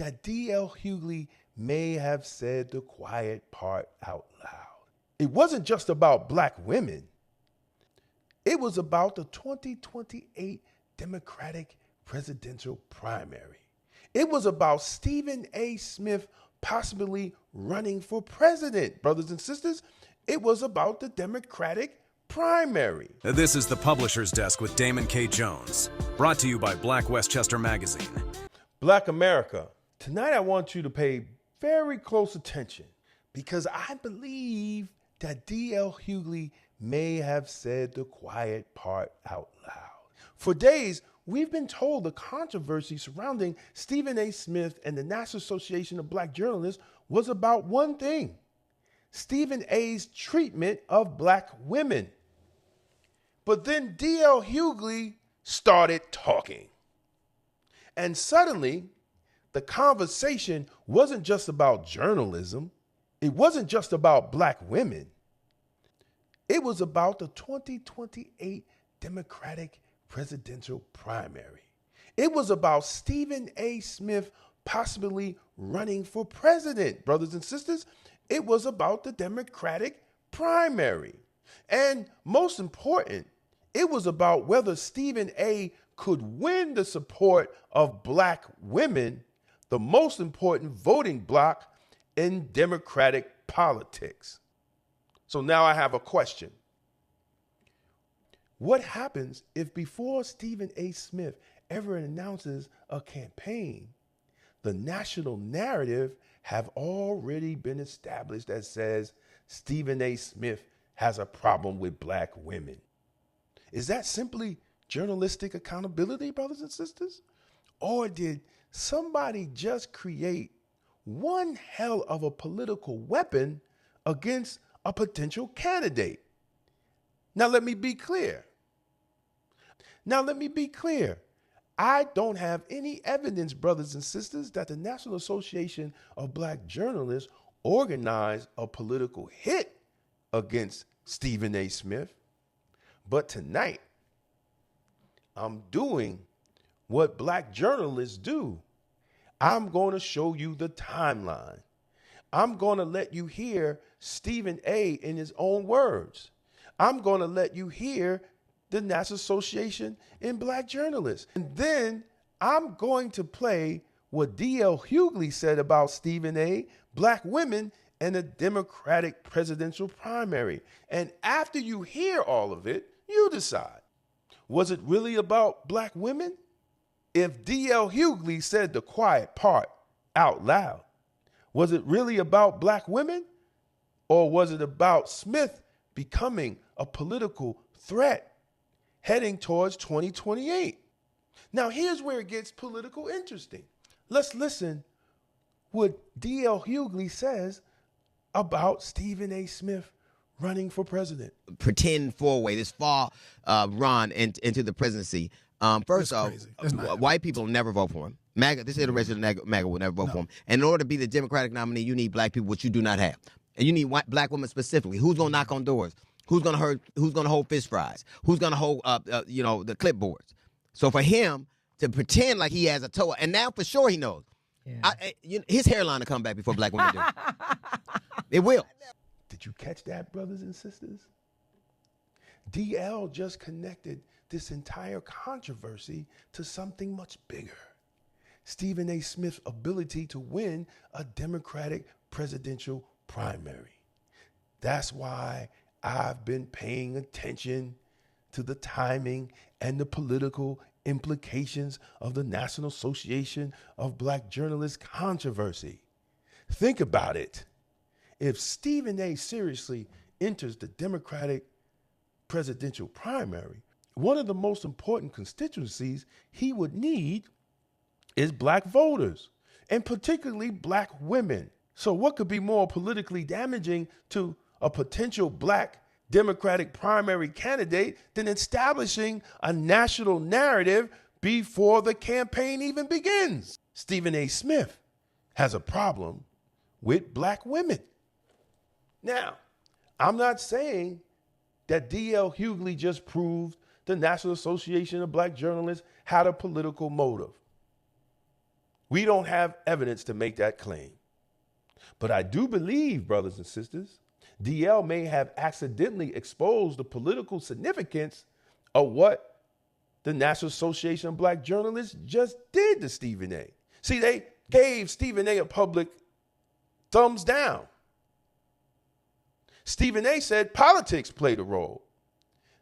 that D.L. Hughley may have said the quiet part out loud. It wasn't just about black women. It was about the 2028 Democratic presidential primary. It was about Stephen A. Smith possibly running for president, brothers and sisters. It was about the Democratic primary. This is the Publisher's Desk with Damon K. Jones, brought to you by Black Westchester Magazine. Black America, tonight I want you to pay very close attention because I believe that D.L. Hughley may have said the quiet part out loud. For days, we've been told the controversy surrounding Stephen A. Smith and the National Association of Black Journalists was about one thing: Stephen A.'s treatment of black women. But then D.L. Hughley started talking. And suddenly, the conversation wasn't just about journalism. It wasn't just about black women. It was about the 2028 Democratic presidential primary. It was about Stephen A. Smith possibly running for president, brothers and sisters. It was about the Democratic primary. And most important, it was about whether Stephen A. could win the support of black women, the most important voting bloc in Democratic politics. So now I have a question. What happens if before Stephen A. Smith ever announces a campaign, the national narrative have already been established that says Stephen A. Smith has a problem with black women? Is that simply journalistic accountability, brothers and sisters? Or did somebody just create one hell of a political weapon against a potential candidate? Now let me be clear. I don't have any evidence, brothers and sisters, that the National Association of Black Journalists organized a political hit against Stephen A. Smith. But tonight, I'm doing what black journalists do. I'm going to show you the timeline. I'm going to let you hear Stephen A. in his own words. I'm going to let you hear the National Association in Black Journalists. And then I'm going to play what D.L. Hughley said about Stephen A., black women, and the Democratic presidential primary. And after you hear all of it, you decide. Was it really about black women? If D.L. Hughley said the quiet part out loud, was it really about black women? Or was it about Smith becoming a political threat heading towards 2028? Now, here's where it gets political interesting. Let's listen what D.L. Hughley says about Stephen A. Smith running for president. Pretend four-way, this fall run into the presidency. First off, white people never vote for him. MAGA, this iteration of MAGA will never vote for him. And in order to be the Democratic nominee, you need black people, which you do not have. And you need black women specifically. Who's going to knock on doors? Who's going to hold fish fries? Who's going to hold the clipboards? So for him to pretend like he has a toe, and now for sure he knows. Yeah. His hairline will come back before black women do. It will. Did you catch that, brothers and sisters? DL just connected this entire controversy to something much bigger. Stephen A. Smith's ability to win a Democratic presidential primary. That's why I've been paying attention to the timing and the political implications of the National Association of Black Journalists controversy. Think about it. If Stephen A. seriously enters the Democratic presidential primary, one of the most important constituencies he would need is black voters, and particularly black women. So what could be more politically damaging to a potential black Democratic primary candidate than establishing a national narrative before the campaign even begins? Stephen A. Smith has a problem with black women. Now, I'm not saying that D.L. Hughley just proved the National Association of Black Journalists had a political motive. We don't have evidence to make that claim. But I do believe, brothers and sisters, DL may have accidentally exposed the political significance of what the National Association of Black Journalists just did to Stephen A. See, they gave Stephen A. a public thumbs down. Stephen A. said politics played a role.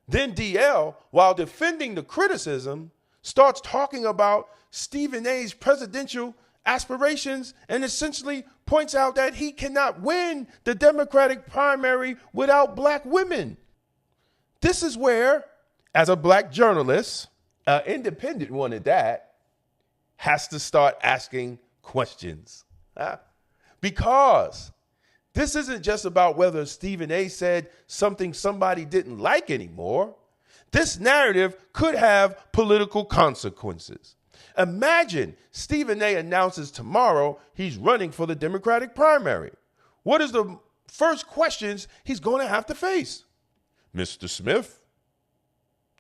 Then DL, while defending the criticism, starts talking about Stephen A.'s presidential aspirations and essentially points out that he cannot win the Democratic primary without black women. This is where, as a black journalist, an independent one at that, has to start asking questions. Because this isn't just about whether Stephen A. said something somebody didn't like anymore. This narrative could have political consequences. Imagine Stephen A. announces tomorrow he's running for the Democratic primary. What is the first questions he's going to have to face? Mr. Smith,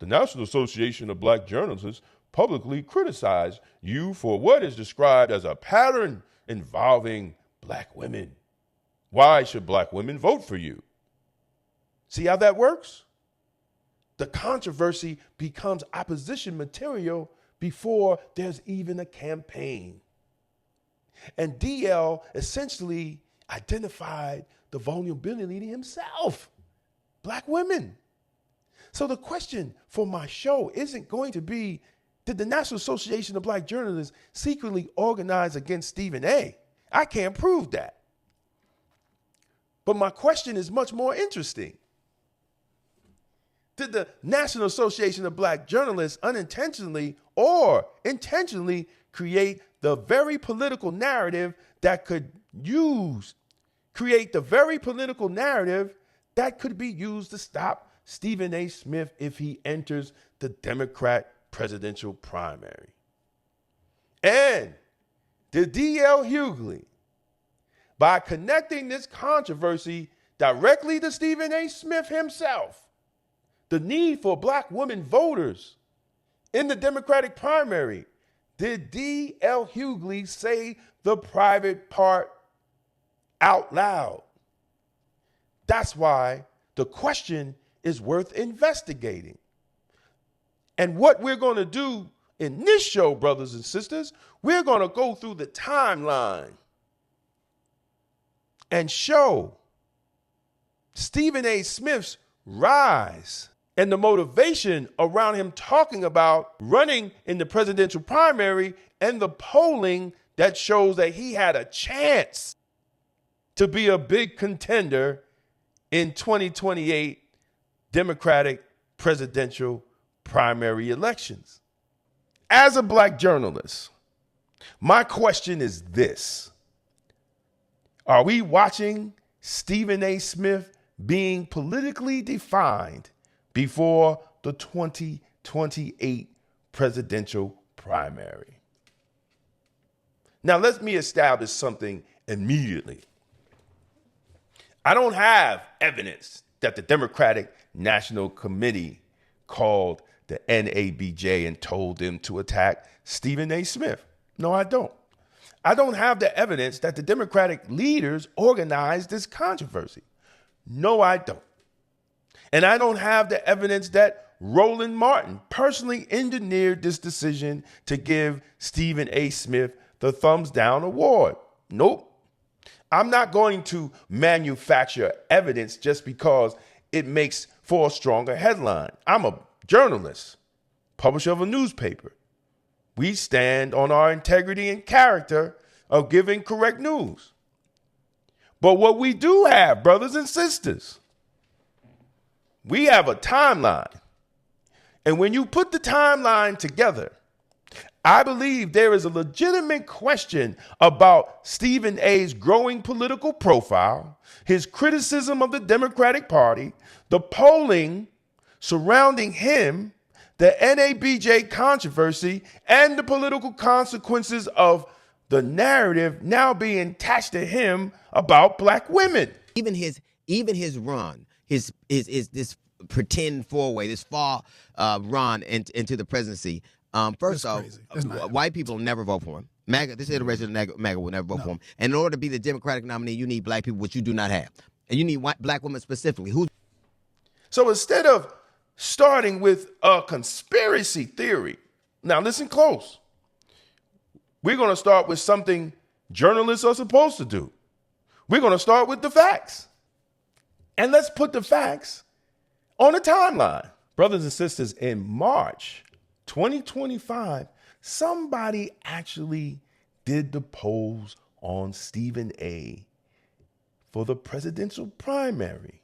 the National Association of Black Journalists publicly criticized you for what is described as a pattern involving black women. Why should black women vote for you? See how that works? The controversy becomes opposition material before there's even a campaign. And DL essentially identified the vulnerability himself, black women. So the question for my show isn't going to be, did the National Association of Black Journalists secretly organize against Stephen A? I can't prove that. But my question is much more interesting. Did the National Association of Black Journalists unintentionally or intentionally create the very political narrative that could be used to stop Stephen A. Smith if he enters the Democrat presidential primary? And did D.L. Hughley, by connecting this controversy directly to Stephen A. Smith himself, the need for black women voters in the Democratic primary, did D.L. Hughley say the private part out loud? That's why the question is worth investigating. And what we're going to do in this show, brothers and sisters, we're going to go through the timeline and show Stephen A. Smith's rise and the motivation around him talking about running in the presidential primary and the polling that shows that he had a chance to be a big contender in 2028 Democratic presidential primary elections. As a black journalist, my question is this: are we watching Stephen A. Smith being politically defined before the 2028 presidential primary? Now, let me establish something immediately. I don't have evidence that the Democratic National Committee called the NABJ and told them to attack Stephen A. Smith. No, I don't. I don't have the evidence that the Democratic leaders organized this controversy. No, I don't. And I don't have the evidence that Roland Martin personally engineered this decision to give Stephen A. Smith the thumbs down award. Nope. I'm not going to manufacture evidence just because it makes for a stronger headline. I'm a journalist, publisher of a newspaper. We stand on our integrity and character of giving correct news. But what we do have, brothers and sisters, we have a timeline. And when you put the timeline together, I believe there is a legitimate question about Stephen A.'s growing political profile, his criticism of the Democratic Party, the polling surrounding him, the NABJ controversy, and the political consequences of the narrative now being attached to him about black women. Even his run, his this pretend four-way, this fall run into the presidency. First off, white people never vote for him. MAGA, this iteration of MAGA will never vote for him. And in order to be the Democratic nominee, you need black people, which you do not have. And you need black women specifically. So instead of starting with a conspiracy theory, now listen close. We're going to start with something journalists are supposed to do. We're going to start with the facts. And let's put the facts on a timeline. Brothers and sisters, in March 2025, somebody actually did the polls on Stephen A. for the presidential primary.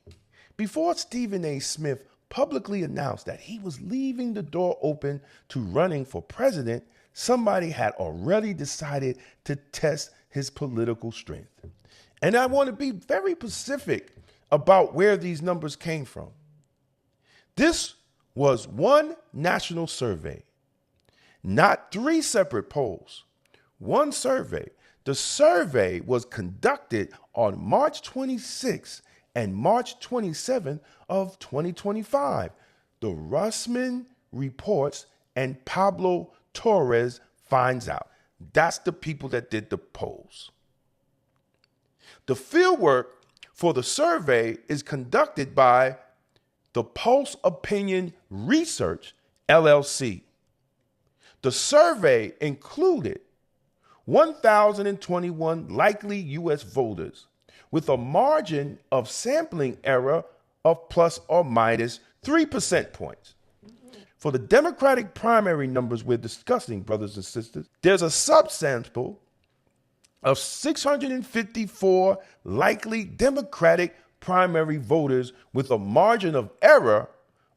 Before Stephen A. Smith publicly announced that he was leaving the door open to running for president, somebody had already decided to test his political strength. And I want to be very specific about where these numbers came from. This was one national survey, not three separate polls. One survey. The survey was conducted on March 26 and March 27 of 2025. The Russman reports and Pablo Torres finds out. That's the people that did the polls. The fieldwork for the survey is conducted by the Pulse Opinion Research, LLC. The survey included 1,021 likely U.S. voters with a margin of sampling error of plus or minus 3 percentage points. For the Democratic primary numbers we're discussing, brothers and sisters, there's a subsample of 654 likely Democratic primary voters with a margin of error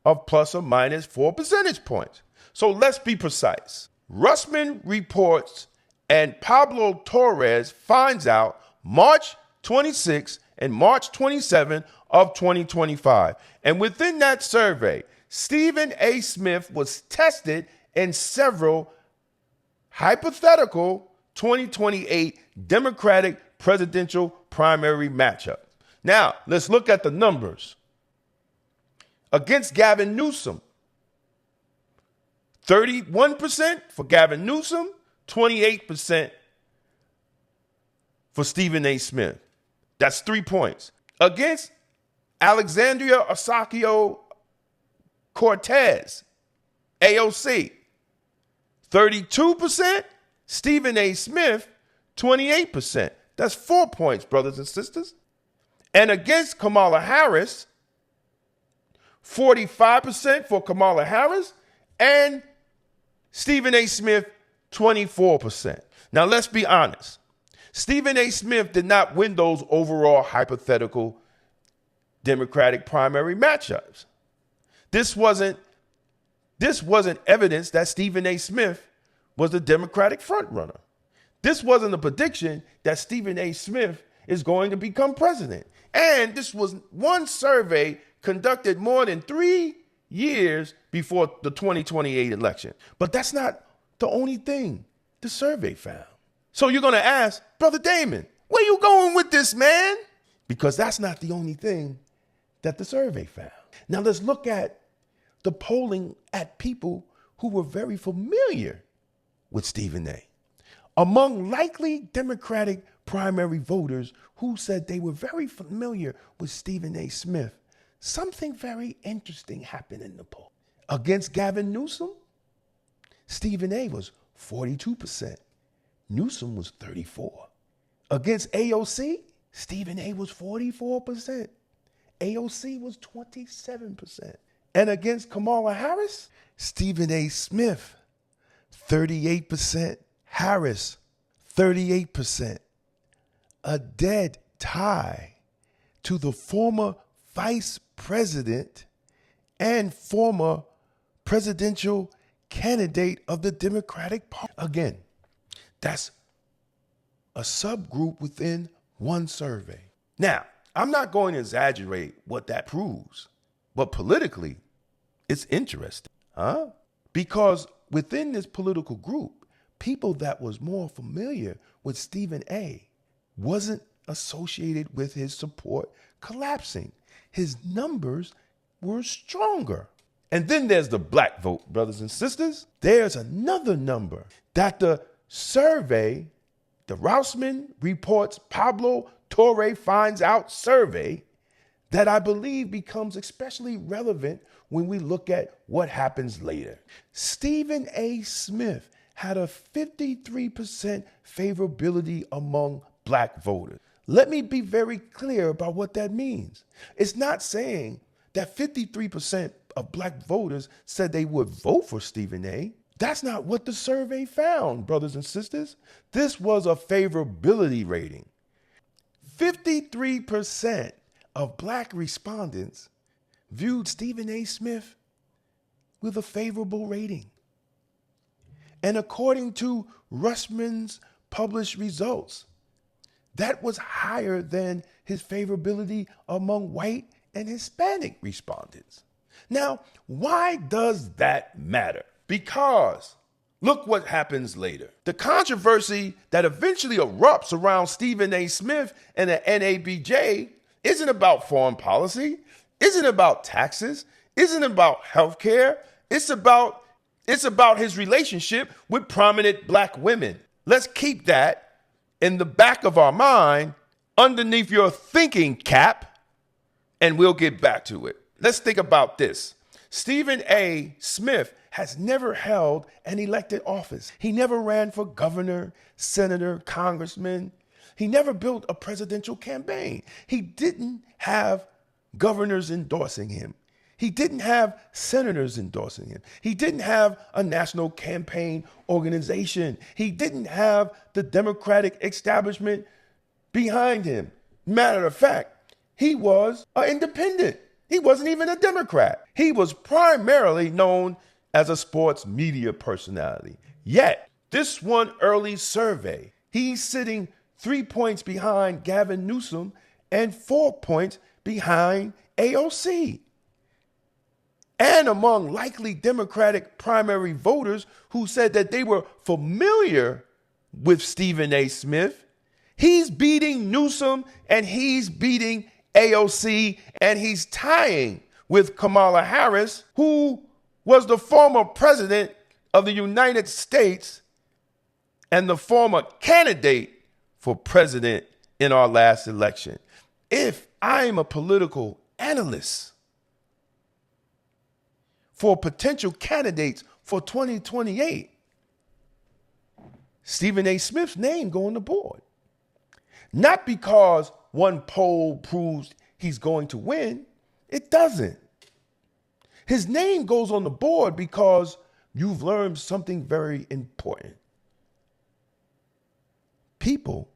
of plus or minus 4 percentage points. So let's be precise. Russman reports and Pablo Torres finds out March 26 and March 27 of 2025. And within that survey, Stephen A. Smith was tested in several hypothetical 2028 Democratic presidential primary matchup. Now, let's look at the numbers. Against Gavin Newsom, 31% for Gavin Newsom, 28% for Stephen A. Smith. That's 3 points. Against Alexandria Ocasio-Cortez, AOC, 32%, Stephen A. Smith, 28%. That's 4 points, brothers and sisters. And against Kamala Harris, 45% for Kamala Harris, and Stephen A. Smith, 24%. Now, let's be honest. Stephen A. Smith did not win those overall hypothetical Democratic primary matchups. This wasn't evidence that Stephen A. Smith was the Democratic frontrunner. This wasn't a prediction that Stephen A. Smith is going to become president. And this was one survey conducted more than 3 years before the 2028 election. But that's not the only thing the survey found. So you're going to ask, Brother Damon, where you going with this, man? Because that's not the only thing that the survey found. Now let's look at the polling at people who were very familiar with Stephen A. Among likely Democratic primary voters who said they were very familiar with Stephen A. Smith, something very interesting happened in the poll. Against Gavin Newsom, Stephen A. was 42%. Newsom was 34%. Against AOC, Stephen A. was 44%. AOC was 27%. And against Kamala Harris, Stephen A. Smith, 38%. Harris, 38%. A dead tie to the former vice president and former presidential candidate of the Democratic Party. Again, that's a subgroup within one survey. Now, I'm not going to exaggerate what that proves, but politically, it's interesting, huh? Because within this political group, people that was more familiar with Stephen A. wasn't associated with his support collapsing. His numbers were stronger. And then there's the black vote, brothers and sisters. There's another number that the survey, the Rousman Reports Pablo Torre Finds Out survey, that I believe becomes especially relevant when we look at what happens later. Stephen A. Smith had a 53% favorability among black voters. Let me be very clear about what that means. It's not saying that 53% of black voters said they would vote for Stephen A. That's not what the survey found, brothers and sisters. This was a favorability rating. 53% of black respondents viewed Stephen A. Smith with a favorable rating. And according to Russman's published results, that was higher than his favorability among white and Hispanic respondents. Now, why does that matter? Because look what happens later. The controversy that eventually erupts around Stephen A. Smith and the NABJ isn't about foreign policy, isn't about taxes, isn't about healthcare. It's about his relationship with prominent black women. Let's keep that in the back of our mind, underneath your thinking cap, and we'll get back to it. Let's think about this. Stephen A. Smith has never held an elected office. He never ran for governor, senator, congressman. He never built a presidential campaign. He didn't have governors endorsing him. He didn't have senators endorsing him. He didn't have a national campaign organization. He didn't have the Democratic establishment behind him. Matter of fact, he was an independent. He wasn't even a Democrat. He was primarily known as a sports media personality. Yet, this one early survey, he's sitting 3 points behind Gavin Newsom and 4 points behind AOC. And among likely Democratic primary voters who said that they were familiar with Stephen A. Smith, he's beating Newsom and he's beating AOC, and he's tying with Kamala Harris, who was the former president of the United States and the former candidate for president in our last election. If I'm a political analyst for potential candidates for 2028, Stephen A. Smith's name go on the board. Not because one poll proves he's going to win. It doesn't. His name goes on the board because you've learned something very important. People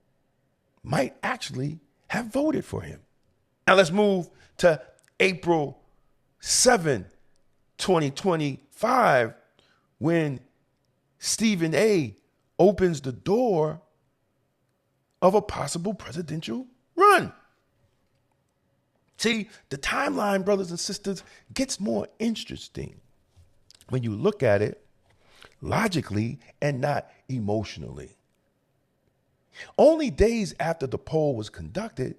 might actually have voted for him. Now let's move to April 7, 2025, when Stephen A. opens the door of a possible presidential run. See, the timeline, brothers and sisters, gets more interesting when you look at it logically and not emotionally. Only days after the poll was conducted,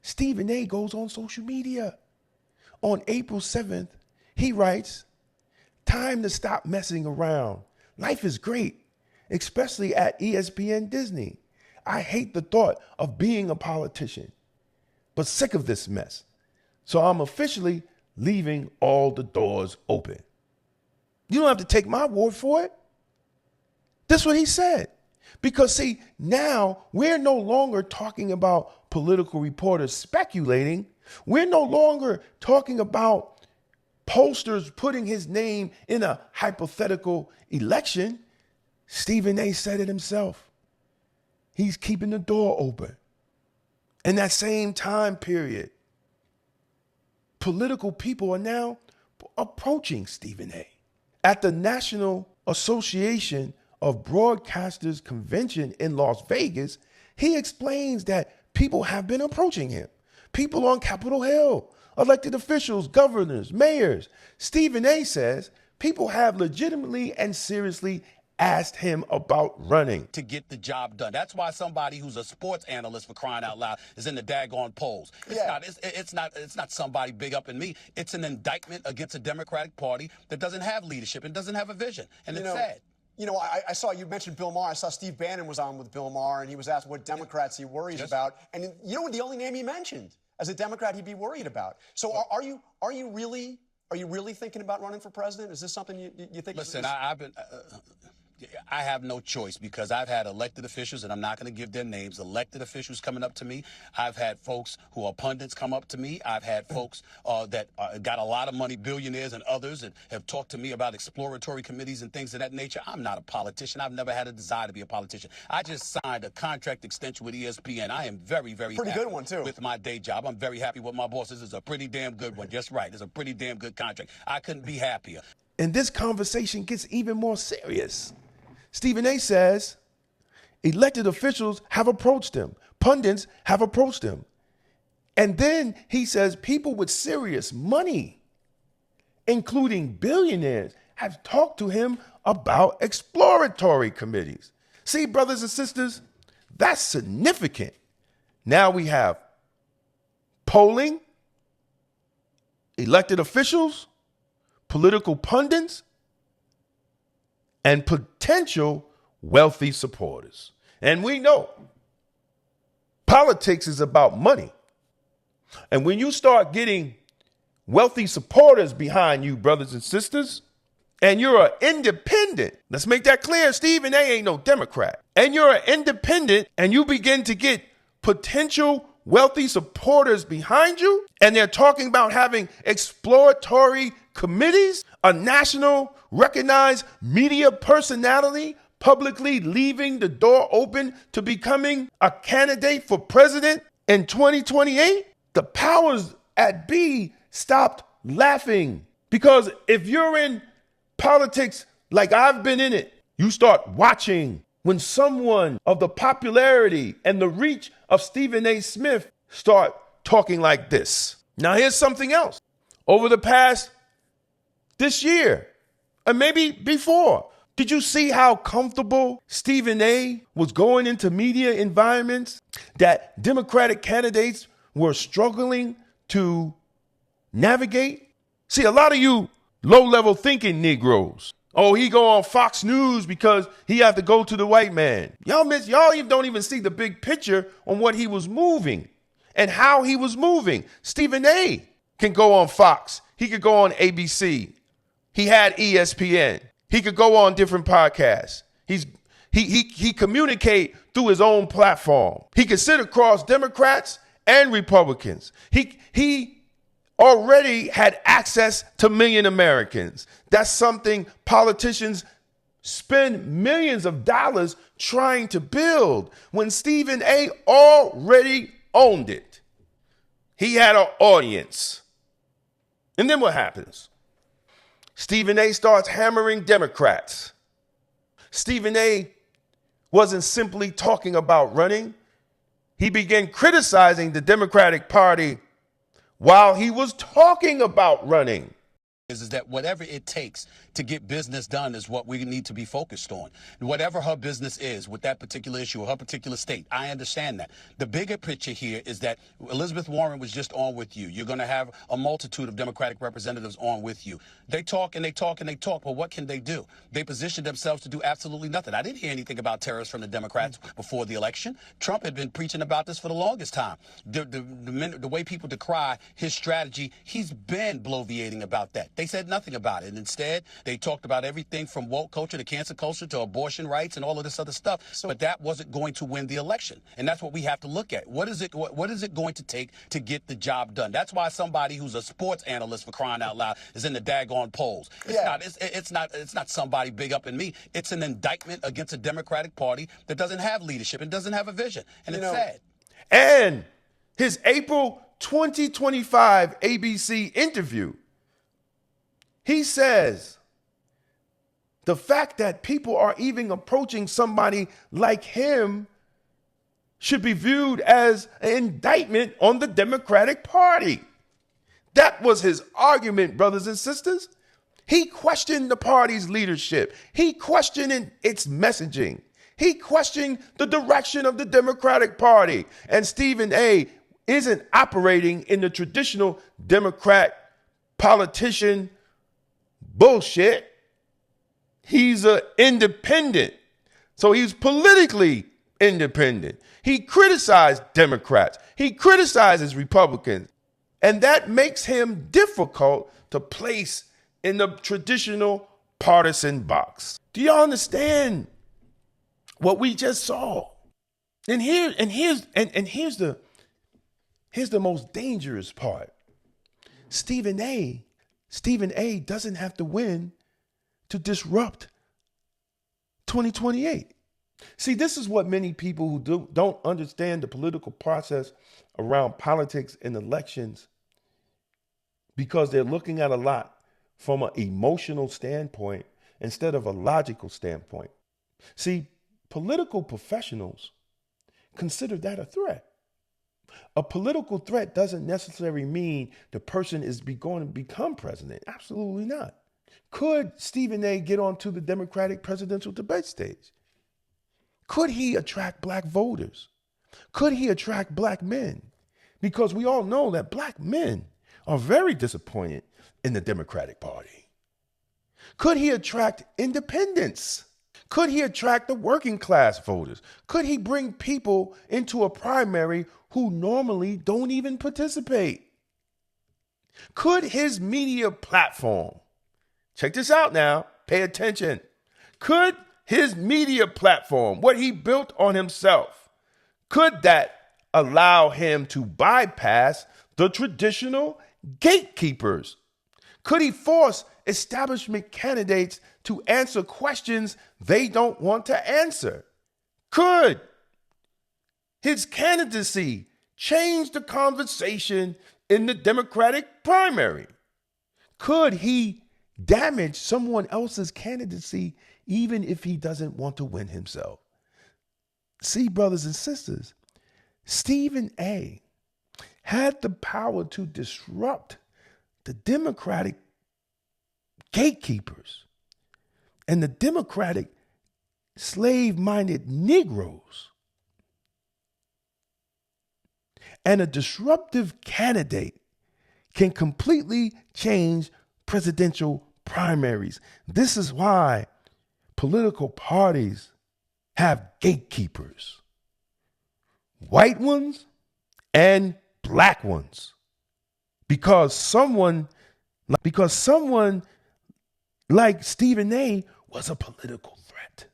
Stephen A. goes on social media. On April 7th, he writes, "Time to stop messing around. Life is great, especially at ESPN Disney. I hate the thought of being a politician, but sick of this mess. So I'm officially leaving all the doors open." You don't have to take my word for it. That's what he said. Because see, now we're no longer talking about political reporters speculating. We're no longer talking about pollsters putting his name in a hypothetical election. Stephen A. said it himself. He's keeping the door open. In that same time period, political people are now approaching Stephen A. At the National Association of Broadcasters convention in Las Vegas, he explains that people have been approaching him. People on Capitol Hill, elected officials, governors, mayors. Stephen A. says people have legitimately and seriously asked him about running. To get the job done. That's why somebody who's a sports analyst, for crying out loud, is in the daggone polls. It's not somebody big up in me. It's an indictment against a Democratic Party that doesn't have leadership and doesn't have a vision. And it's sad. I saw you mentioned Bill Maher. I saw Steve Bannon was on with Bill Maher, and he was asked what Democrats he worries about. And the only name he mentioned as a Democrat he'd be worried about. So are you really thinking about running for president? Is this something you think? Listen, I have no choice because I've had elected officials, and I'm not going to give their names, elected officials coming up to me. I've had folks who are pundits come up to me. I've had folks that got a lot of money, billionaires and others, that have talked to me about exploratory committees and things of that nature. I'm not a politician. I've never had a desire to be a politician. I just signed a contract extension with ESPN. I am very, very pretty happy good one, too. With my day job. I'm very happy with my bosses. It's a pretty damn good one. Just right. It's a pretty damn good contract. I couldn't be happier. And this conversation gets even more serious. Stephen A. says elected officials have approached him. Pundits have approached him. And then he says people with serious money, including billionaires, have talked to him about exploratory committees. See, brothers and sisters, that's significant. Now we have polling, elected officials, political pundits, and potential wealthy supporters. And we know politics is about money. And when you start getting wealthy supporters behind you, brothers and sisters, and you're an independent, let's make that clear, Stephen A. ain't no Democrat, and you're an independent and you begin to get potential wealthy supporters behind you, and they're talking about having exploratory committees, a national recognized media personality publicly leaving the door open to becoming a candidate for president in 2028, the powers at be stopped laughing. Because if you're in politics like I've been in it, you start watching when someone of the popularity and the reach of Stephen A. Smith start talking like this. Now here's something else. Over the past this year, and maybe before, did you see how comfortable Stephen A. was going into media environments that Democratic candidates were struggling to navigate? See, a lot of you low-level thinking Negroes, oh, he go on Fox News because he have to go to the white man. Y'all don't even see the big picture on what he was moving and how he was moving. Stephen A. can go on Fox. He could go on ABC. He had ESPN. He could go on different podcasts. He communicate through his own platform. He could sit across Democrats and Republicans. He already had access to million Americans. That's something politicians spend millions of dollars trying to build when Stephen A. already owned it. He had an audience. And then what happens? Stephen A. starts hammering Democrats. Stephen A. wasn't simply talking about running. He began criticizing the Democratic Party while he was talking about running. Is that whatever it takes to get business done is what we need to be focused on. Whatever her business is with that particular issue or her particular state, I understand that. The bigger picture here is that Elizabeth Warren was just on with you. You're going to have a multitude of Democratic representatives on with you. They talk and they talk and they talk, but what can they do? They position themselves to do absolutely nothing. I didn't hear anything about terrorists from the Democrats before the election. Trump had been preaching about this for the longest time. The way people decry his strategy, he's been bloviating about that. They said nothing about it. And instead, they talked about everything from woke culture to cancel culture to abortion rights and all of this other stuff. But that wasn't going to win the election. And that's what we have to look at. What is it going to take to get the job done? That's why somebody who's a sports analyst, for crying out loud, is in the daggone polls. It's not somebody big up in me. It's an indictment against a Democratic Party that doesn't have leadership and doesn't have a vision. And it's sad. And his April 2025 ABC interview, he says the fact that people are even approaching somebody like him should be viewed as an indictment on the Democratic Party. That was his argument, brothers and sisters. He questioned the party's leadership. He questioned its messaging. He questioned the direction of the Democratic Party. And Stephen A. isn't operating in the traditional Democrat politician bullshit. He's an independent. So he's politically independent. He criticized Democrats. He criticizes Republicans. And that makes him difficult to place in the traditional partisan box. Do y'all understand what we just saw? And here's the most dangerous part. Stephen A doesn't have to win to disrupt 2028. See, this is what many people who don't understand the political process around politics and elections, because they're looking at a lot from an emotional standpoint instead of a logical standpoint. See, political professionals consider that a threat. A political threat doesn't necessarily mean the person is going to become president. Absolutely not. Could Stephen A get onto the Democratic presidential debate stage? Could he attract black voters? Could he attract black men? Because we all know that black men are very disappointed in the Democratic Party. Could he attract independents? Could he attract the working class voters? Could he bring people into a primary who normally don't even participate? Could his media platform, check this out now, pay attention. Could his media platform, what he built on himself, could that allow him to bypass the traditional gatekeepers? Could he force establishment candidates to answer questions they don't want to answer? Could his candidacy change the conversation in the Democratic primary? Could he damage someone else's candidacy even if he doesn't want to win himself? See, brothers and sisters, Stephen A had the power to disrupt the Democratic gatekeepers and the Democratic slave-minded Negroes. And a disruptive candidate can completely change presidential primaries. This is why political parties have gatekeepers, white ones and black ones, because someone like Stephen A was a political threat.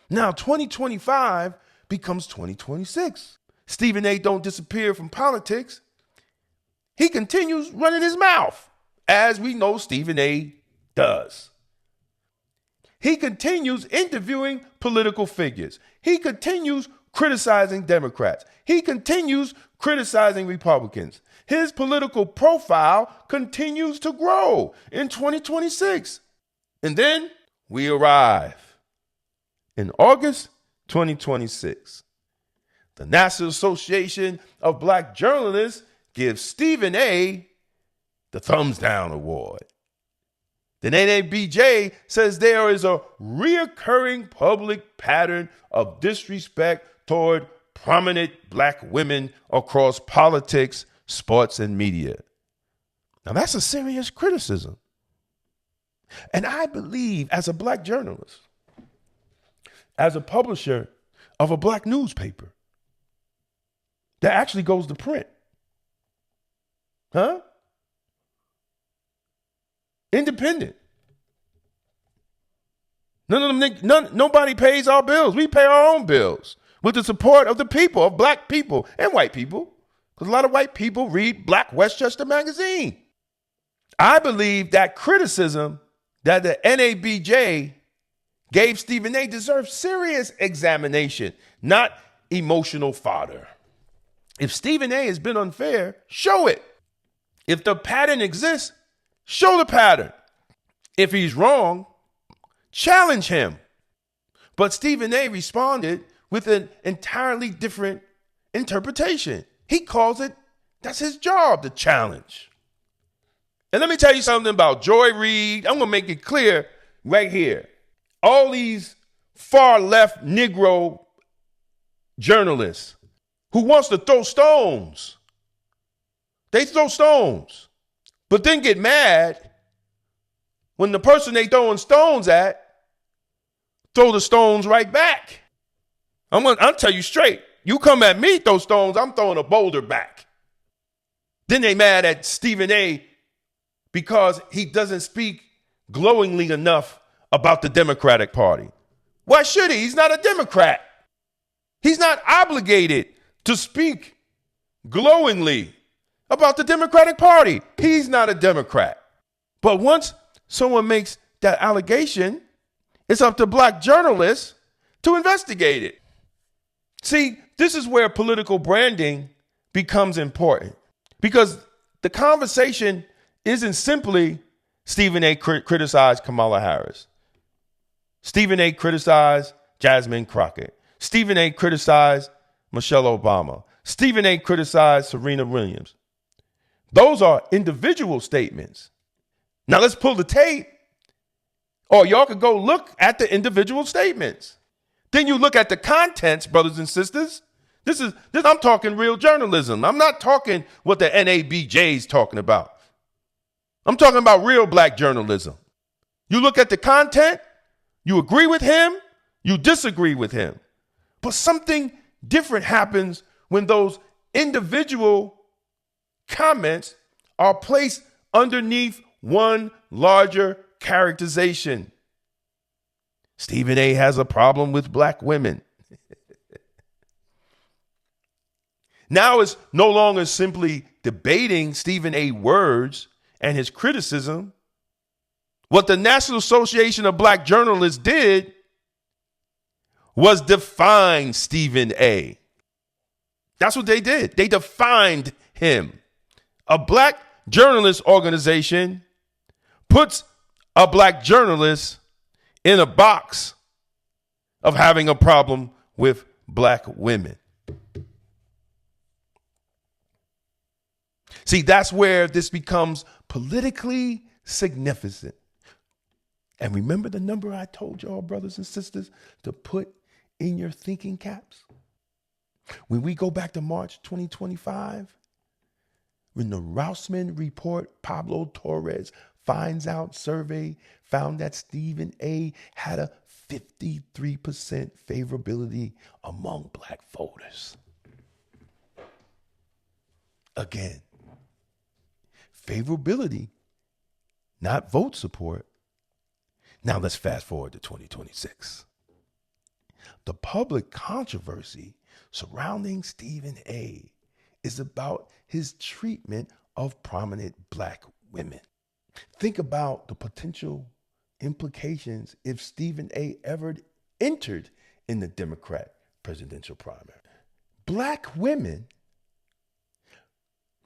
Now 2025 becomes 2026. Stephen A don't disappear from politics. He continues running his mouth, as we know Stephen A does. He continues interviewing political figures. He continues criticizing Democrats. He continues criticizing Republicans. His political profile continues to grow in 2026. And then we arrive in August 2026. The National Association of Black Journalists gives Stephen A the Thumbs Down Award. The NABJ says there is a reoccurring public pattern of disrespect toward prominent black women across politics, sports, and media. Now that's a serious criticism. And I believe, as a black journalist, as a publisher of a black newspaper that actually goes to print, independent. Nobody pays our bills. We pay our own bills with the support of the people, of black people and white people, because a lot of white people read Black Westchester magazine. I believe that criticism that the NABJ gave Stephen A deserves serious examination, not emotional fodder. If Stephen A has been unfair, show it. If the pattern exists, show the pattern. If he's wrong, challenge him. But Stephen A responded with an entirely different interpretation. He calls it, that's his job, to challenge. And let me tell you something about Joy Reid. I'm going to make it clear right here. All these far left Negro journalists who wants to throw stones, they throw stones, but then get mad when the person they throwing stones at throw the stones right back. I'll tell you straight. You come at me, throw stones, I'm throwing a boulder back. Then they mad at Stephen A. because he doesn't speak glowingly enough about the Democratic Party. Why should he? He's not a Democrat. He's not obligated to speak glowingly about the Democratic Party. He's not a Democrat. But once someone makes that allegation, it's up to black journalists to investigate it. See, this is where political branding becomes important, because the conversation isn't simply Stephen A. criticized Kamala Harris. Stephen A. criticized Jasmine Crockett. Stephen A. criticized Michelle Obama. Stephen A. criticized Serena Williams. Those are individual statements. Now let's pull the tape, or y'all could go look at the individual statements. Then you look at the contents, brothers and sisters. I'm talking real journalism. I'm not talking what the NABJ is talking about. I'm talking about real black journalism. You look at the content, you agree with him, you disagree with him. But something different happens when those individual comments are placed underneath one larger characterization. Stephen A. has a problem with black women. Now it's no longer simply debating Stephen A. words and his criticism. What the National Association of Black Journalists did was define Stephen A. That's what they did. They defined him. A black journalist organization puts a black journalist in a box of having a problem with black women. See, that's where this becomes politically significant. And remember the number I told y'all, brothers and sisters, to put in your thinking caps? When we go back to March 2025, when the Rousman report, Pablo Torres finds out survey found that Stephen A. had a 53% favorability among black voters. Again, favorability, not vote support. Now let's fast forward to 2026. The public controversy surrounding Stephen A. is about his treatment of prominent black women. Think about the potential implications if Stephen A. ever entered in the Democrat presidential primary. Black women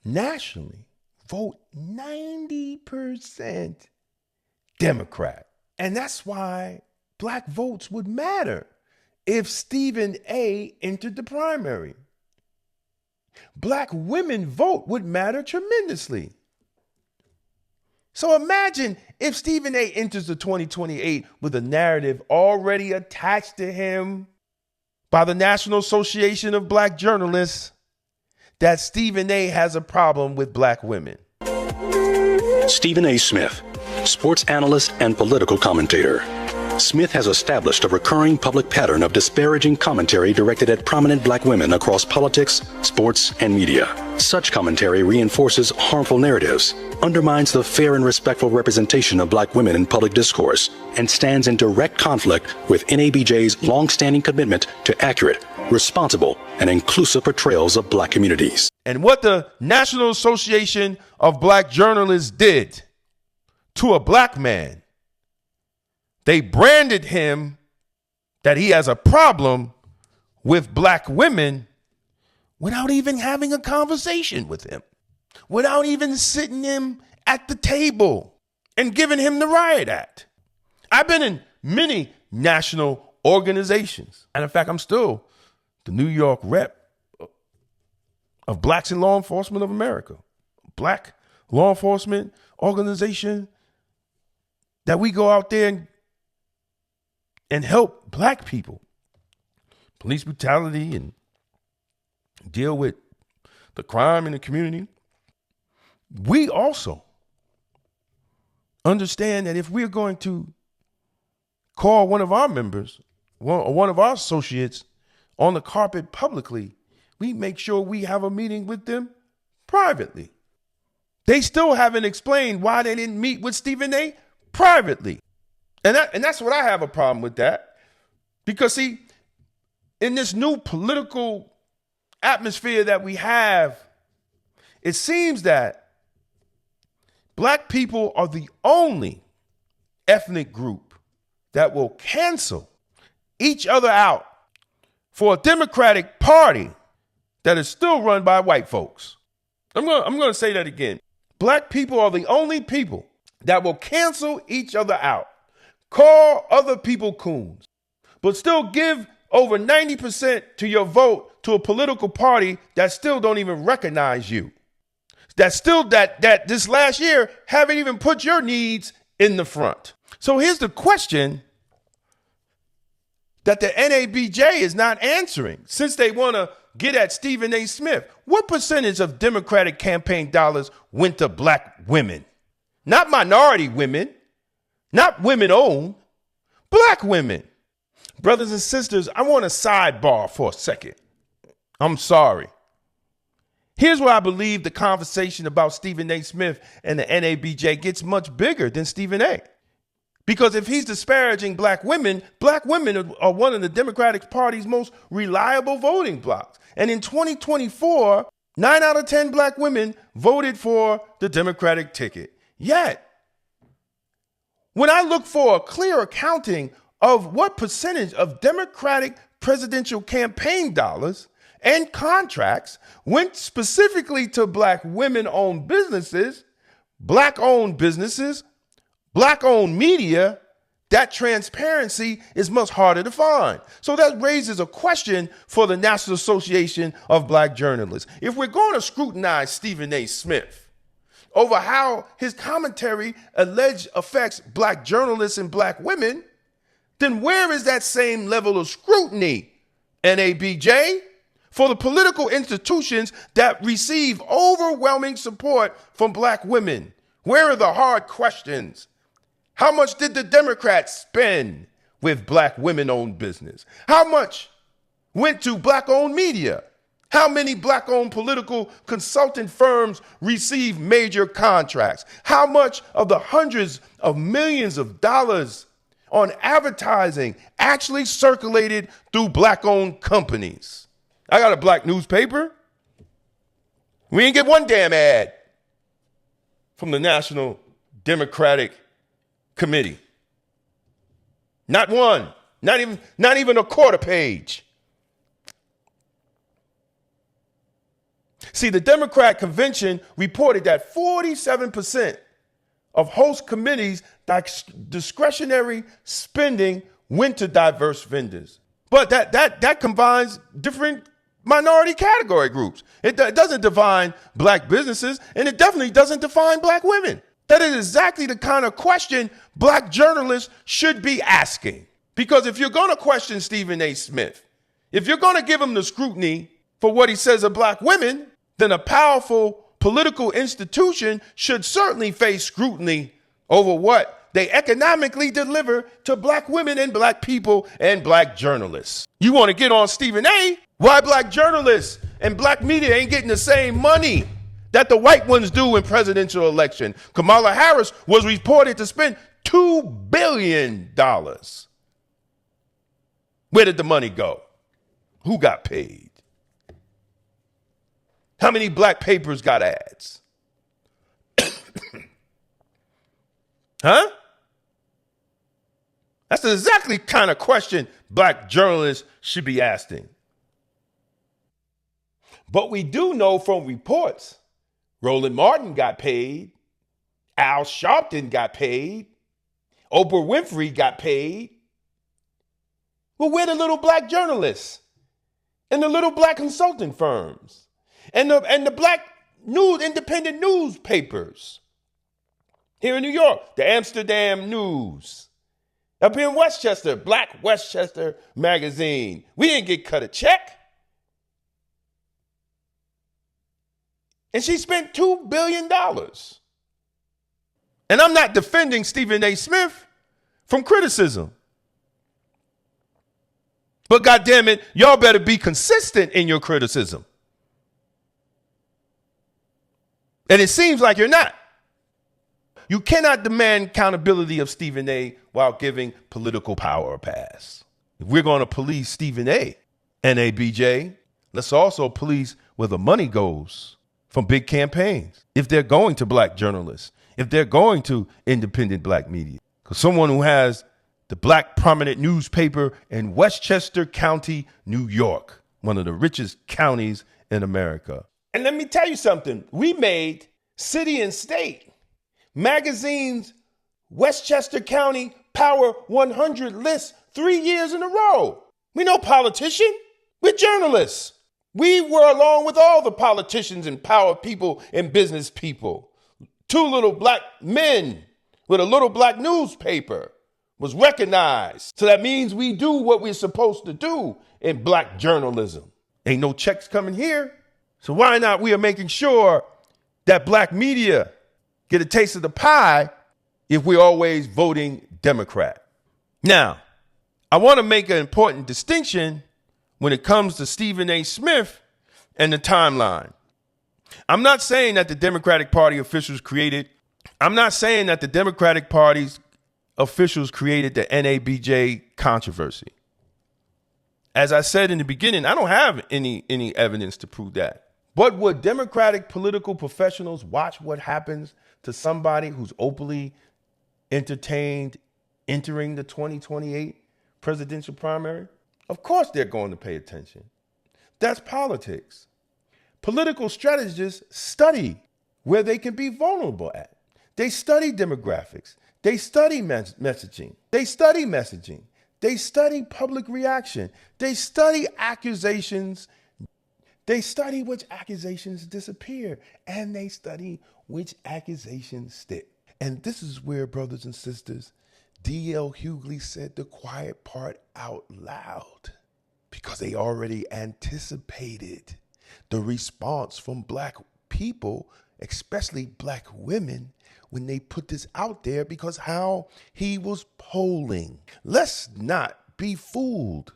nationally vote 90% Democrat. And that's why black votes would matter if Stephen A. entered the primary. Black women vote would matter tremendously. So imagine if Stephen A. enters the 2028 with a narrative already attached to him by the National Association of Black Journalists that Stephen A. has a problem with black women. Stephen A. Smith, sports analyst and political commentator. Smith has established a recurring public pattern of disparaging commentary directed at prominent black women across politics, sports, and media. Such commentary reinforces harmful narratives, undermines the fair and respectful representation of black women in public discourse, and stands in direct conflict with NABJ's long-standing commitment to accurate, responsible, and inclusive portrayals of black communities. And what the National Association of Black Journalists did to a black man, they branded him that he has a problem with black women without even having a conversation with him, without even sitting him at the table and giving him the riot act. I've been in many national organizations. And in fact, I'm still the New York rep of Blacks in Law Enforcement of America, black law enforcement organization that we go out there and help black people, police brutality, and deal with the crime in the community. We also understand that if we're going to call one of our members or one of our associates on the carpet publicly, we make sure we have a meeting with them privately. They still haven't explained why they didn't meet with Stephen A. privately. And that's what I have a problem with that. Because, see, in this new political atmosphere that we have, it seems that black people are the only ethnic group that will cancel each other out for a Democratic Party that is still run by white folks. I'm going to say that again. Black people are the only people that will cancel each other out, call other people coons, but still give over 90% to your vote to a political party that still don't even recognize you. That still that this last year haven't even put your needs in the front. So here's the question that the NABJ is not answering, since they want to get at Stephen A. Smith. What percentage of Democratic campaign dollars went to black women? Not minority women, not women-owned, black women. Brothers and sisters, I want to sidebar for a second. I'm sorry. Here's where I believe the conversation about Stephen A. Smith and the NABJ gets much bigger than Stephen A. Because if he's disparaging black women are one of the Democratic Party's most reliable voting blocks. And in 2024, 9 out of 10 black women voted for the Democratic ticket. Yet, when I look for a clear accounting of what percentage of Democratic presidential campaign dollars and contracts went specifically to black women-owned businesses, black-owned businesses, black-owned media, that transparency is much harder to find. So that raises a question for the National Association of Black Journalists. If we're going to scrutinize Stephen A. Smith over how his commentary alleged affects black journalists and black women, then where is that same level of scrutiny, NABJ, for the political institutions that receive overwhelming support from black women? Where are the hard questions? How much did the Democrats spend with black women-owned business? How much went to black-owned media? How many black-owned political consulting firms received major contracts? How much of the hundreds of millions of dollars on advertising actually circulated through black-owned companies? I got a black newspaper. We ain't get one damn ad from the National Democratic Committee. Not one. Not even a quarter page. See, the Democrat convention reported that 47% of host committees' discretionary spending went to diverse vendors. But that combines different minority category groups. It doesn't define black businesses, and it definitely doesn't define black women. That is exactly the kind of question black journalists should be asking. Because if you're going to question Stephen A. Smith, if you're going to give him the scrutiny for what he says of black women, then a powerful political institution should certainly face scrutiny over what they economically deliver to black women and black people and black journalists. You want to get on Stephen A.? Why black journalists and black media ain't getting the same money that the white ones do in presidential election? Kamala Harris was reported to spend $2 billion. Where did the money go? Who got paid? How many black papers got ads? Huh? That's exactly the kind of question black journalists should be asking. But we do know from reports, Roland Martin got paid, Al Sharpton got paid, Oprah Winfrey got paid. Well, where the little black journalists and the little black consulting firms and the black independent newspapers? Here in New York, the Amsterdam News. Up here in Westchester, Black Westchester Magazine. We didn't get cut a check. And she spent $2 billion. And I'm not defending Stephen A. Smith from criticism. But goddamn it, y'all better be consistent in your criticism. And it seems like you're not. You cannot demand accountability of Stephen A. while giving political power a pass. If we're going to police Stephen A., NABJ, let's also police where the money goes from big campaigns. If they're going to black journalists, if they're going to independent black media. Because someone who has the black prominent newspaper in Westchester County, New York, one of the richest counties in America. And let me tell you something. We made City and State magazine's Westchester County Power 100 list 3 years in a row. We no politician. We're journalists. We were along with all the politicians and power people and business people. 2 little black men with a little black newspaper was recognized. So that means we do what we're supposed to do in black journalism. Ain't no checks coming here. So why not we are making sure that black media get a taste of the pie if we're always voting Democrat. Now, I want to make an important distinction when it comes to Stephen A. Smith and the timeline. I'm not saying that the Democratic Party officials created the NABJ controversy. As I said in the beginning, I don't have any evidence to prove that. But would Democratic political professionals watch what happens to somebody who's openly entertained entering the 2028 presidential primary? Of course they're going to pay attention. That's politics. Political strategists study where they can be vulnerable at. They study demographics. They study messaging. They study messaging. They study public reaction. They study accusations. They study which accusations disappear. And they study which accusations stick. And this is where, brothers and sisters, D.L. Hughley said the quiet part out loud, because they already anticipated the response from black people, especially black women, when they put this out there, because how he was polling. Let's not be fooled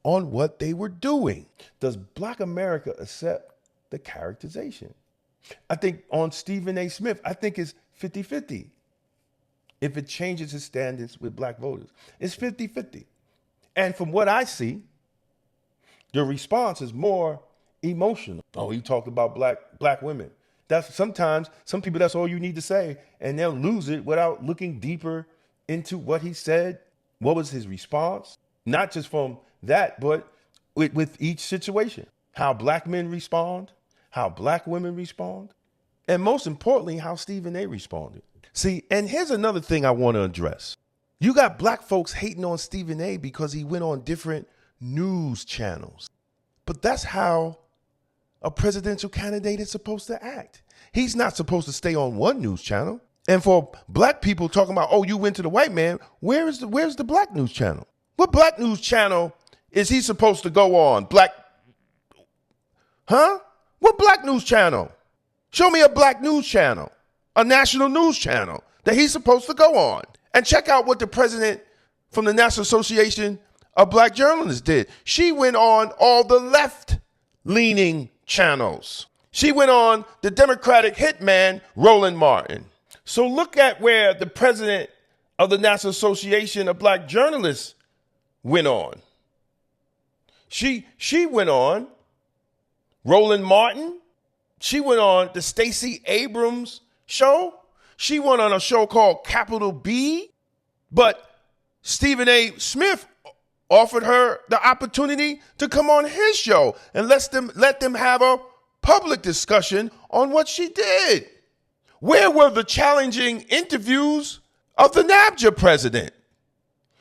on what they were doing. Does black America accept the characterization? I think on Stephen A. Smith, I think it's 50-50. If it changes his standards with black voters, it's 50-50. And from what I see, the response is more emotional. Oh, he talked about black women. That's sometimes some people, that's all you need to say, and they'll lose it without looking deeper into what he said. What was his response? Not just from that, but with each situation. How black men respond, how black women respond, and most importantly, how Stephen A. responded. See, and here's another thing I want to address. You got black folks hating on Stephen A. because he went on different news channels. But that's how a presidential candidate is supposed to act. He's not supposed to stay on one news channel. And for black people talking about, oh, you went to the white man, where's the black news channel? What black news channel is he supposed to go on? What black news channel? Show me a black news channel, a national news channel that he's supposed to go on. And check out what the president from the National Association of Black Journalists did. She went on all the left-leaning channels. She went on the Democratic hitman, Roland Martin. So look at where the president of the National Association of Black Journalists went on. She went on Roland Martin. She went on the Stacey Abrams show. She went on a show called Capital B. But Stephen A. Smith offered her the opportunity to come on his show and let them have a public discussion on what she did. Where were the challenging interviews of the NABJ president?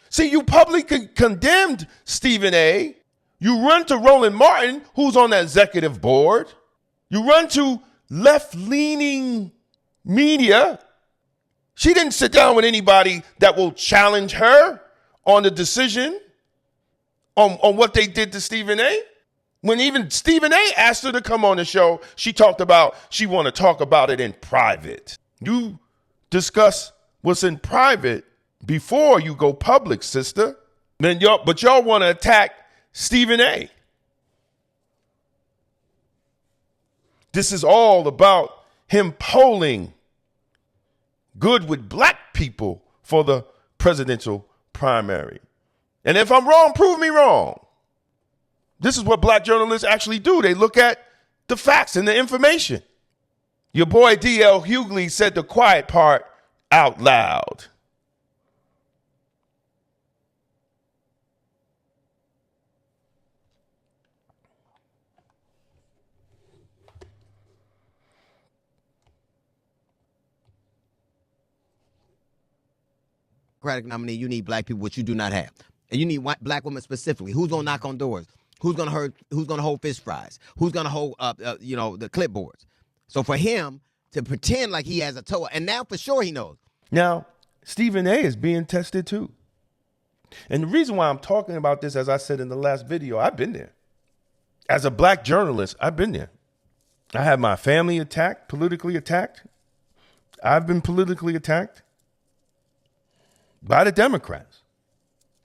See, you publicly condemned Stephen A. You run to Roland Martin, who's on the executive board. You run to left-leaning media. She didn't sit down with anybody that will challenge her on the decision on what they did to Stephen A. When even Stephen A. asked her to come on the show, she talked about she want to talk about it in private. You discuss what's in private before you go public, sister. But y'all want to attack Stephen A. This is all about him polling good with black people for the presidential primary. And if I'm wrong, prove me wrong. This is what black journalists actually do. They look at the facts and the information. Your boy D.L. Hughley said the quiet part out loud. Democratic nominee, you need black people, which you do not have. And you need black women specifically. Who's going to knock on doors? Who's going to hold fish fries? Who's going to hold the clipboards? So for him to pretend like he has a toe, and now for sure he knows. Now, Stephen A is being tested too. And the reason why I'm talking about this, as I said in the last video, I've been there. As a black journalist, I've been there. I had my family attacked, politically attacked. I've been politically attacked by the Democrats.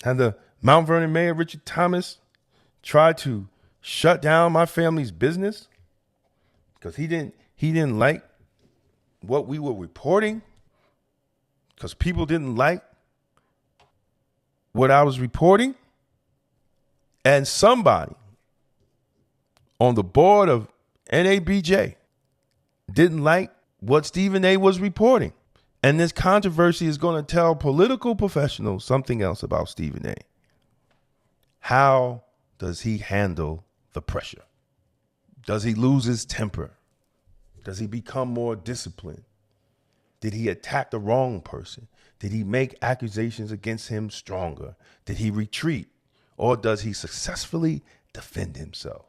And the Mount Vernon Mayor, Richard Thomas, tried to shut down my family's business because he didn't like what we were reporting, because people didn't like what I was reporting. And somebody on the board of NABJ didn't like what Stephen A was reporting. And this controversy is going to tell political professionals something else about Stephen A. How does he handle the pressure? Does he lose his temper? Does he become more disciplined? Did he attack the wrong person? Did he make accusations against him stronger? Did he retreat? Or does he successfully defend himself?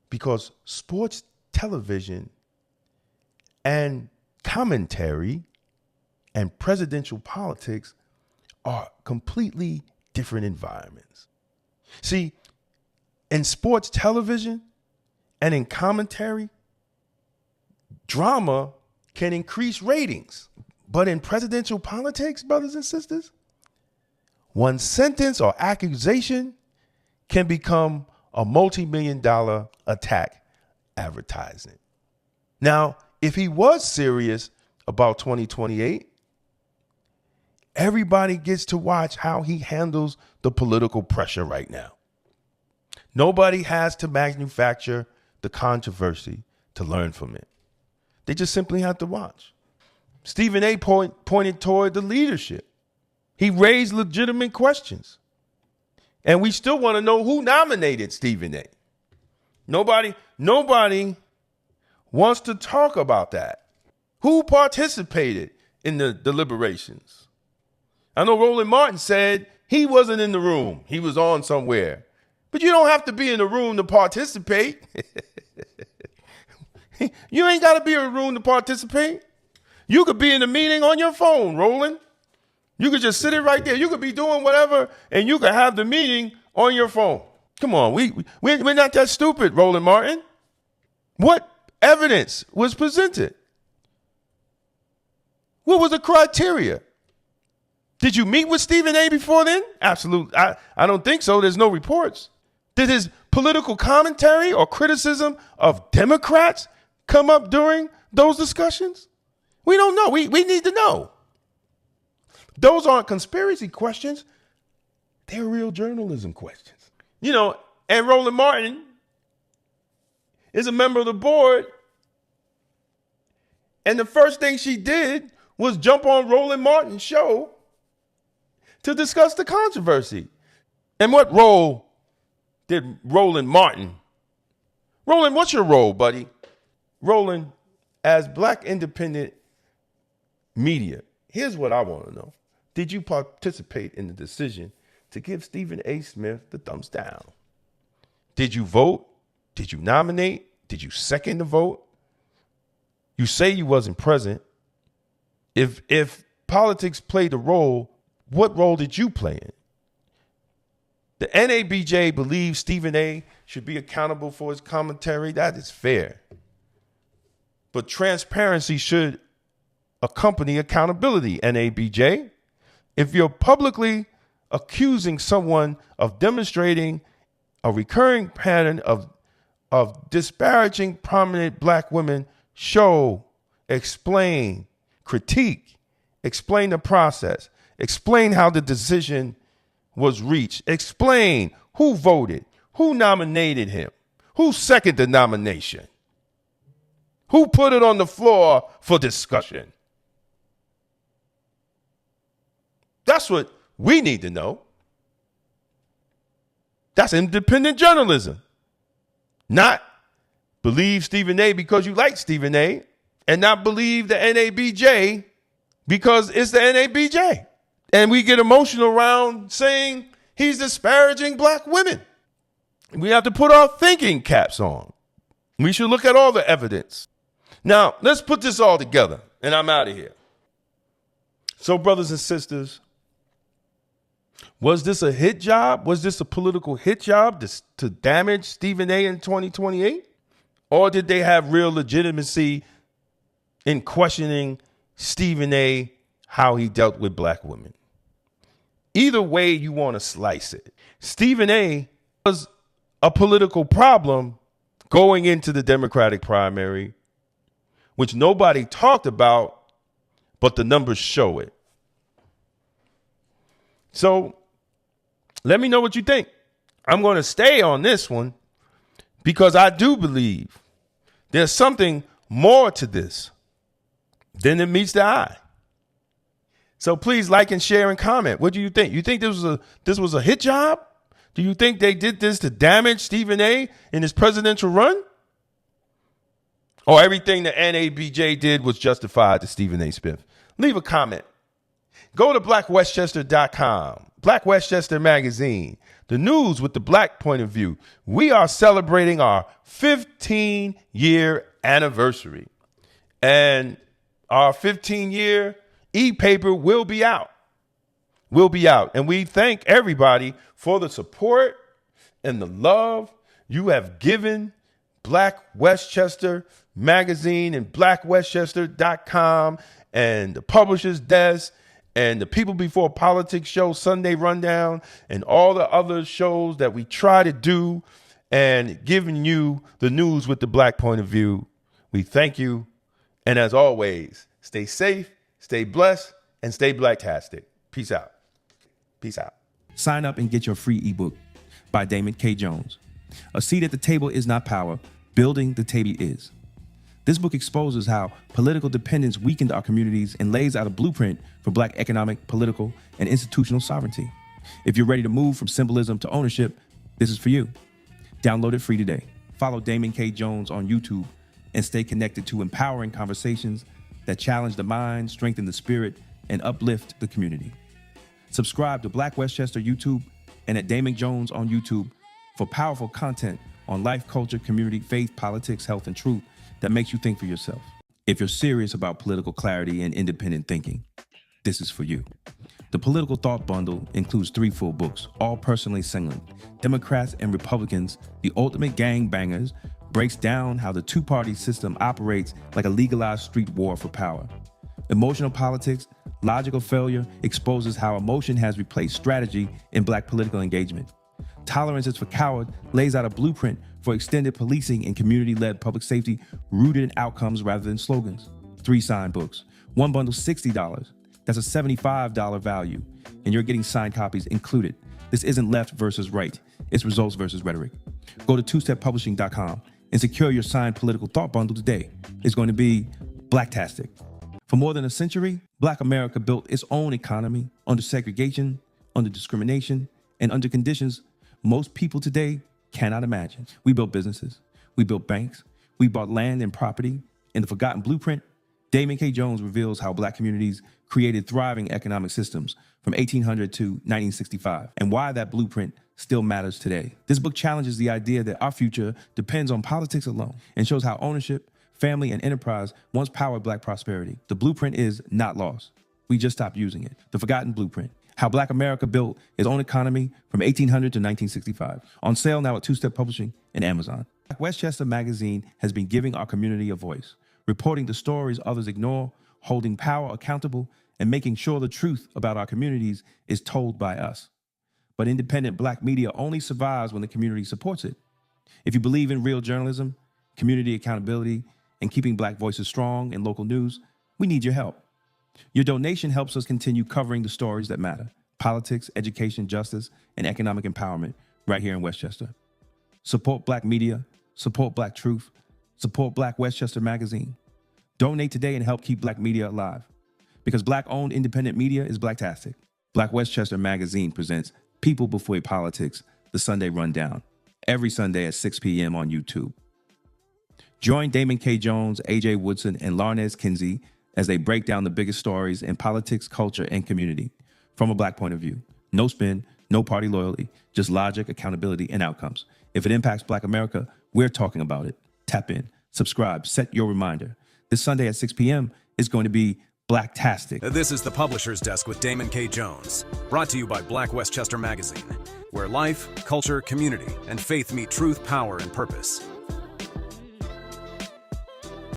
Because sports television and commentary and presidential politics are completely different environments. See, in sports television and in commentary, drama can increase ratings. But in presidential politics, brothers and sisters, one sentence or accusation can become a multi-million-dollar attack advertising. Now, if he was serious about 2028, everybody gets to watch how he handles the political pressure right now. Nobody has to manufacture the controversy to learn from it. They just simply have to watch. Stephen A. pointed toward the leadership. He raised legitimate questions. And we still want to know who nominated Stephen A. Nobody wants to talk about that. Who participated in the deliberations? I know Roland Martin said he wasn't in the room. He was on somewhere. But you don't have to be in the room to participate. You ain't got to be in the room to participate. You could be in the meeting on your phone, Roland. You could just sit it right there. You could be doing whatever, and you could have the meeting on your phone. Come on, we're not that stupid, Roland Martin. What evidence was presented? What was the criteria? Did you meet with Stephen A. before then? Absolutely. I don't think so. There's no reports. Did his political commentary or criticism of Democrats come up during those discussions? We don't know. We need to know. Those aren't conspiracy questions. They're real journalism questions. You know, and Roland Martin is a member of the board. And the first thing she did was jump on Roland Martin's show to discuss the controversy. And what role did Roland Martin? Roland, what's your role, buddy? Roland, as black independent media, here's what I want to know. Did you participate in the decision to give Stephen A. Smith the thumbs down? Did you vote? Did you nominate? Did you second the vote? You say you wasn't present. If politics played a role, what role did you play in? The NABJ believes Stephen A. should be accountable for his commentary. That is fair. But transparency should accompany accountability, NABJ. If you're publicly accusing someone of demonstrating a recurring pattern of disparaging prominent black women, show, explain, critique, explain the process, explain how the decision was reached, explain who voted, who nominated him, who seconded the nomination, who put it on the floor for discussion. That's what we need to know. That's independent journalism. Not believe Stephen A because you like Stephen A, and not believe the NABJ because it's the NABJ. And we get emotional around saying he's disparaging black women. We have to put our thinking caps on. We should look at all the evidence. Now, let's put this all together, and I'm out of here. So, brothers and sisters, was this a hit job? Was this a political hit job to damage Stephen A in 2028? Or did they have real legitimacy in questioning Stephen A, how he dealt with black women? Either way you want to slice it, Stephen A was a political problem going into the Democratic primary, which nobody talked about, but the numbers show it. So let me know what you think. I'm going to stay on this one because I do believe there's something more to this than it meets the eye. So please like and share and comment. What do you think? You think this was a hit job? Do you think they did this to damage Stephen A in his presidential run? Or everything the NABJ did was justified to Stephen A. Smith? Leave a comment. Go to blackwestchester.com, Black Westchester Magazine, the news with the black point of view. We are celebrating our 15-year anniversary. And our 15-year e-paper will be out. And we thank everybody for the support and the love you have given Black Westchester Magazine and blackwestchester.com and the Publishers Desk and the People Before Politics show, Sunday Rundown, and all the other shows that we try to do and giving you the news with the black point of view. We thank you. And as always, stay safe, stay blessed, and stay blacktastic. Peace out. Peace out. Sign up and get your free ebook by Damon K. Jones. A seat at the table is not power. Building the table is. This book exposes how political dependence weakened our communities and lays out a blueprint for black economic, political, and institutional sovereignty. If you're ready to move from symbolism to ownership, this is for you. Download it free today. Follow Damon K. Jones on YouTube and stay connected to empowering conversations that challenge the mind, strengthen the spirit, and uplift the community. Subscribe to Black Westchester YouTube and at Damon Jones on YouTube for powerful content on life, culture, community, faith, politics, health, and truth that makes you think for yourself. If you're serious about political clarity and independent thinking, this is for you. The Political Thought Bundle includes 3 full books, all personally singling. Democrats and Republicans, The Ultimate Gangbangers, breaks down how the two-party system operates like a legalized street war for power. Emotional Politics, Logical Failure exposes how emotion has replaced strategy in black political engagement. Tolerance is for Cowards lays out a blueprint for extended policing and community-led public safety rooted in outcomes rather than slogans. 3 signed books. One bundle, $60. That's a $75 value, and you're getting signed copies included. This isn't left versus right. It's results versus rhetoric. Go to twosteppublishing.com and secure your signed Political Thought Bundle today. It's going to be blacktastic. For more than a century, Black America built its own economy under segregation, under discrimination, and under conditions most people today cannot imagine. We built businesses. We built banks. We bought land and property. In the Forgotten Blueprint, Damon K. Jones reveals how black communities created thriving economic systems from 1800 to 1965 and why that blueprint still matters today. This book challenges the idea that our future depends on politics alone and shows how ownership, family, and enterprise once powered black prosperity. The blueprint is not lost. We just stopped using it. The Forgotten Blueprint, how Black America built its own economy from 1800 to 1965. On sale now at Two Step Publishing and Amazon. Westchester Magazine has been giving our community a voice, reporting the stories others ignore holding power accountable, and making sure the truth about our communities is told by us. But independent Black media only survives when the community supports it. If you believe in real journalism, community accountability, and keeping Black voices strong in local news, we need your help. Your donation helps us continue covering the stories that matter: politics, education, justice, and economic empowerment right here in Westchester. Support Black media, support Black truth, support Black Westchester Magazine. Donate today and help keep Black media alive. Because Black-owned independent media is Blacktastic. Black Westchester Magazine presents People Before Politics, the Sunday Rundown, every Sunday at 6 p.m. on YouTube. Join Damon K. Jones, A.J. Woodson, and Larnez Kinsey as they break down the biggest stories in politics, culture, and community from a Black point of view. No spin, no party loyalty, just logic, accountability, and outcomes. If it impacts Black America, we're talking about it. Tap in, subscribe, set your reminder. This Sunday at 6 p.m. is going to be Blacktastic. This is the Publisher's Desk with Damon K. Jones, brought to you by Black Westchester Magazine, where life, culture, community, and faith meet truth, power, and purpose.